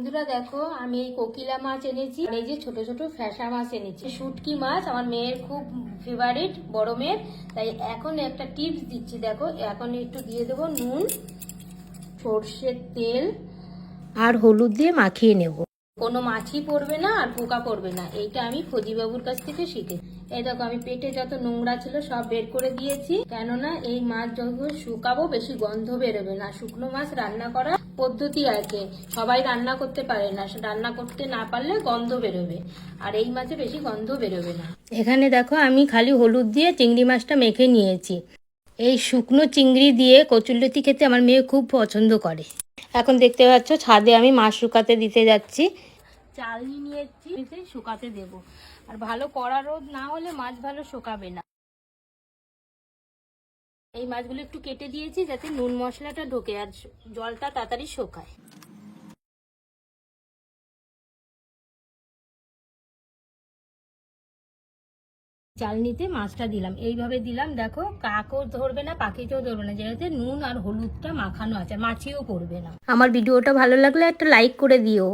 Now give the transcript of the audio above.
বন্ধুরা দেখো, আমি এই কোকিলা মাছ এনেছি, এই যে ছোট ছোট ফ্যাসা মাছ এনেছি। শুটকি মাছ আমার মেয়ের খুব ফেভারিট, বড় মেয়ের। তাই এখন একটা টিপস দিচ্ছি, দেখো। এখন একটু দিয়ে দেবো নুন, সর্ষের তেল আর হলুদ দিয়ে মাখিয়ে নেব। কোনো মাছই পড়বে না আর পোকা পড়বে না। এইটা আমি ফজিবাবুর কাছ থেকে শিখেছি। এই দেখো, আমি পেটে যত নোংরা ছিল সব বের করে দিয়েছি, কেননা এই মাছ যখন শুকাবো বেশি গন্ধ বেরোবে না। শুকনো মাছ রান্না করার পদ্ধতি আছে, সবাই রান্না করতে পারে না, রান্না করতে না পারলে গন্ধ বেরোবে, আর এই মাছে বেশি গন্ধ বেরোবে না। এখানে দেখো, আমি খালি হলুদ দিয়ে চিংড়ি মাছটা মেখে নিয়েছি। এই শুকনো চিংড়ি দিয়ে কচুরলতি খেতে আমার মেয়ে খুব পছন্দ করে। এখন দেখতে পাচ্ছ, ছাদে আমি মাছ শুকাতে দিতে যাচ্ছি। চালনি নিয়েছি, শুকাতে দেব। আর ভালো কড়া রোদ না হলে মাছ ভালো শুকাবে না। এই মাছগুলো একটু কেটে দিয়েছি যাতে নুন মশলাটা ঢোকে আর জলটা তাড়াতাড়ি শুকায়। চালনিতে মাছটা দিলাম, এইভাবে দিলাম। দেখো, কাকও ধরবে না, পাখিতেও ধরবে না, যেহেতু নুন আর হলুদটা মাখানো আছে, মাছিও পড়বে না। আমার ভিডিওটা ভালো লাগলে একটা লাইক করে দিও।